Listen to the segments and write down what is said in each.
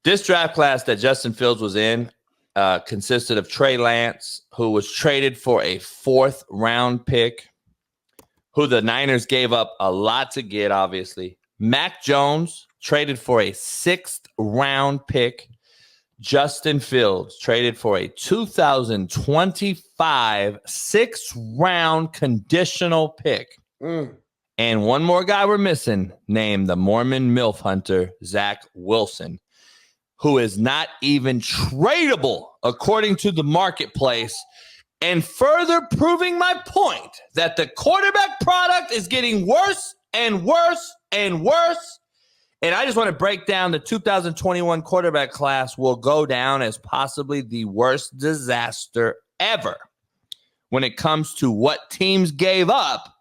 This draft class that Justin Fields was in consisted of Trey Lance, who was traded for a 4th round pick, who the Niners gave up a lot to get, obviously. Mac Jones traded for a 6th round pick. Justin Fields traded for a 2025 6th round conditional pick. And one more guy we're missing, named the Mormon MILF hunter, Zach Wilson, who is not even tradable according to the marketplace, and further proving my point that the quarterback product is getting worse and worse and worse. And I just want to break down the 2021 quarterback class will go down as possibly the worst disaster ever when it comes to what teams gave up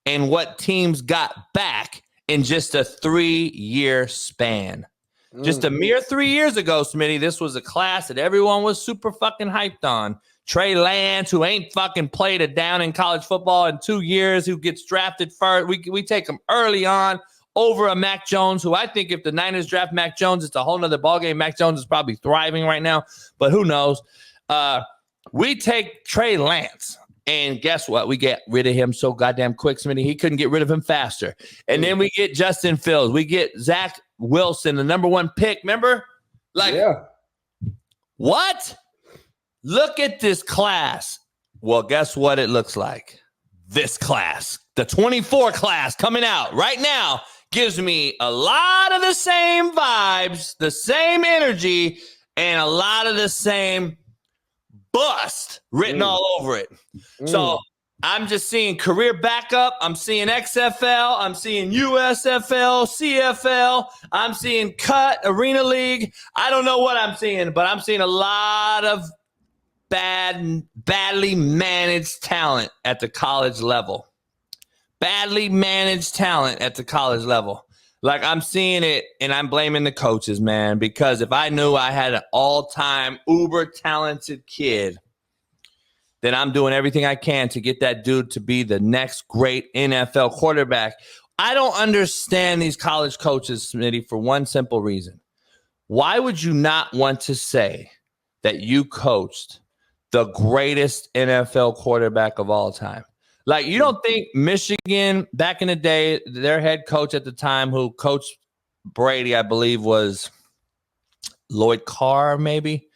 and what teams got back in just a 3-year span. Just a mere 3 years ago, Smitty, this was a class that everyone was super fucking hyped on. Trey Lance, who ain't fucking played a down in college football in 2 years, who gets drafted first. We take him early on over a Mac Jones, who I think if the Niners draft Mac Jones, it's a whole nother ballgame. Mac Jones is probably thriving right now, but who knows? We take Trey Lance, and guess what? We get rid of him so goddamn quick, Smitty. He couldn't get rid of him faster. And then we get Justin Fields. We get Zach Wilson, the number 1 pick. Remember? What? Look at this class. Well, guess what it looks like? This class, the 24 class coming out right now, gives me a lot of the same vibes, the same energy, and a lot of the same bust written all over it. So I'm just seeing career backup. I'm seeing XFL. I'm seeing USFL, CFL. I'm seeing cut, Arena League. I don't know what I'm seeing, but I'm seeing a lot of badly managed talent at the college level. Badly managed talent at the college level. Like, I'm seeing it, and I'm blaming the coaches, man, because if I knew I had an all-time uber-talented kid, then I'm doing everything I can to get that dude to be the next great NFL quarterback. I don't understand these college coaches, Smitty, for one simple reason. Why would you not want to say that you coached the greatest NFL quarterback of all time? Like, you don't think Michigan, back in the day, their head coach at the time who coached Brady, I believe, was Lloyd Carr, maybe?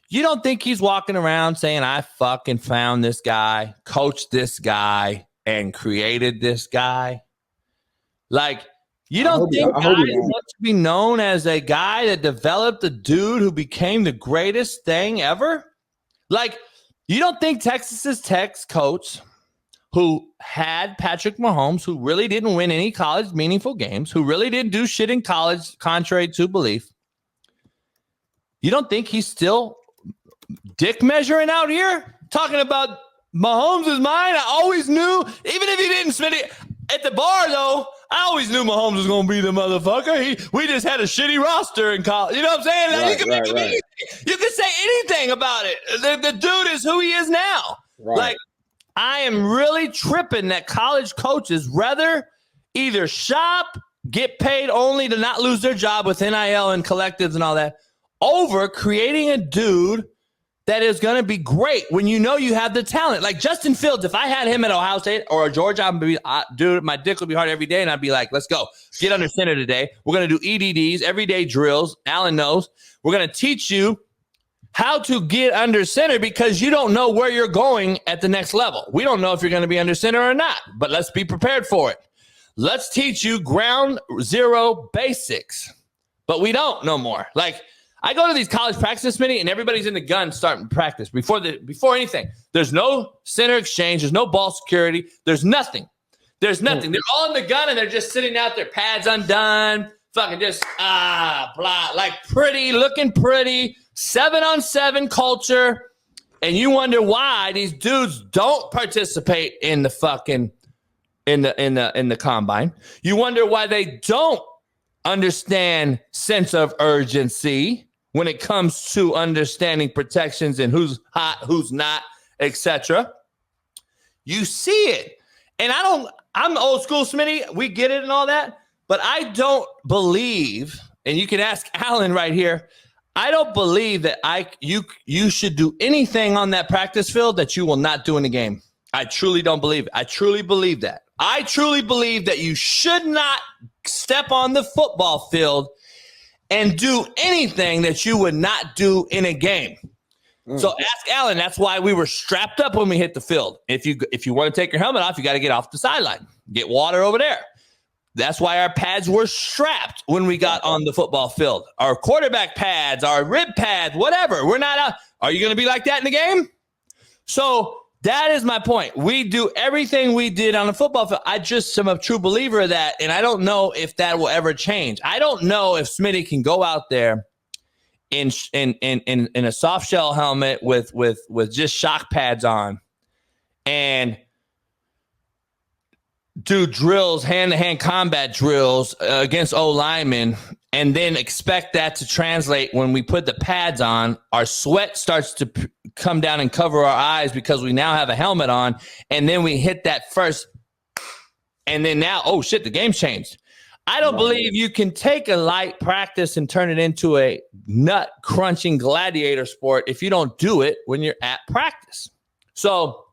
You don't think he's walking around saying, I fucking found this guy, coached this guy, and created this guy? Like, you don't think guys want to be known as a guy that developed the dude who became the greatest thing ever? Like, you don't think Texas Tech's coach, who had Patrick Mahomes, who really didn't win any college meaningful games, who really didn't do shit in college, contrary to belief, you don't think he's still dick measuring out here? Talking about Mahomes is mine. I always knew, even if he didn't spend it at the bar, though, I always knew Mahomes was going to be the motherfucker. We just had a shitty roster in college. You know what I'm saying? Like, you can say anything about it. The dude is who he is now. Right. Like, I am really tripping that college coaches rather either shop, get paid only to not lose their job with NIL and collectives and all that, over creating a dude that is going to be great when you know you have the talent. Like Justin Fields, if I had him at Ohio State or Georgia, dude, my dick would be hard every day, and I'd be like, let's go. Get under center today. We're going to do EDDs, everyday drills. Alan knows. We're going to teach you how to get under center because you don't know where you're going at the next level. We don't know if you're going to be under center or not, but let's be prepared for it. Let's teach you ground zero basics, but we don't no more. Like, I go to these college practice meetings and everybody's in the gun starting practice before anything. There's no center exchange. There's no ball security. There's nothing. They're all in the gun and they're just sitting out there, pads undone, fucking just, blah, like looking pretty, 7-on-7 culture. And you wonder why these dudes don't participate in the fucking, in the combine. You wonder why they don't understand sense of urgency when it comes to understanding protections and who's hot, who's not, etc. You see it. And I'm old school, Smitty. We get it and all that. But I don't believe, and you can ask Alan right here, I don't believe that you should do anything on that practice field that you will not do in the game. I truly don't believe it. I truly believe that. I truly believe that you should not step on the football field and do anything that you would not do in a game. So ask Alan. That's why we were strapped up when we hit the field. If you want to take your helmet off, you got to get off the sideline. Get water over there. That's why our pads were strapped when we got on the football field. Our quarterback pads, our rib pads, whatever. We're not out. Are you going to be like that in the game? So that is my point. We do everything we did on the football field. I just am a true believer of that, and I don't know if that will ever change. I don't know if Smitty can go out there in a soft shell helmet with just shock pads on and do drills, hand-to-hand combat drills against O-linemen, and then expect that to translate when we put the pads on. Our sweat starts to come down and cover our eyes because we now have a helmet on, and then we hit that first, and then now, oh, shit, the game's changed. I don't believe you can take a light practice and turn it into a nut-crunching gladiator sport if you don't do it when you're at practice. So,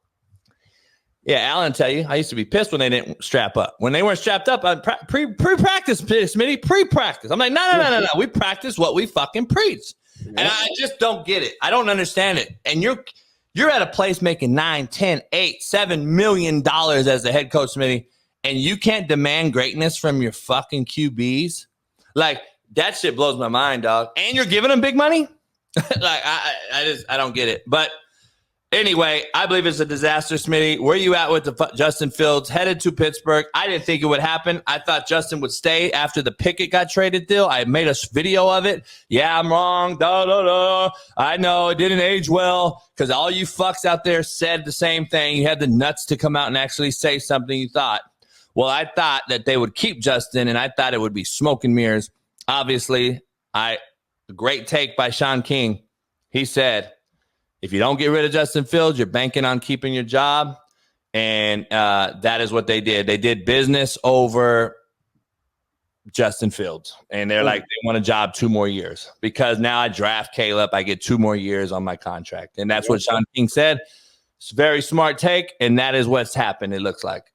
yeah, Alan, tell you, I used to be pissed when they didn't strap up. When they weren't strapped up, I'd pre-practice, Smitty, pre-practice. I'm like, no. We practice what we fucking preach. Yeah. And I just don't get it. I don't understand it. And you're at a place making $9, $10, $8, $7 million as the head coach, Smitty, and you can't demand greatness from your fucking QBs. Like, that shit blows my mind, dog. And you're giving them big money? Like, I don't get it. But anyway, I believe it's a disaster, Smitty. Where you at with the Justin Fields headed to Pittsburgh? I didn't think it would happen. I thought Justin would stay after the Pickett got traded deal. I made a video of it. Yeah, I'm wrong. I know it didn't age well because all you fucks out there said the same thing. You had the nuts to come out and actually say something you thought. Well, I thought that they would keep Justin, and I thought it would be smoke and mirrors. Obviously, a great take by Sean King. He said, if you don't get rid of Justin Fields, you're banking on keeping your job. And that is what they did. They did business over Justin Fields. And they're like, they want a job 2 more years. Because now I draft Caleb, I get 2 more years on my contract. And that's what Sean King said. It's a very smart take, and that is what's happened, it looks like.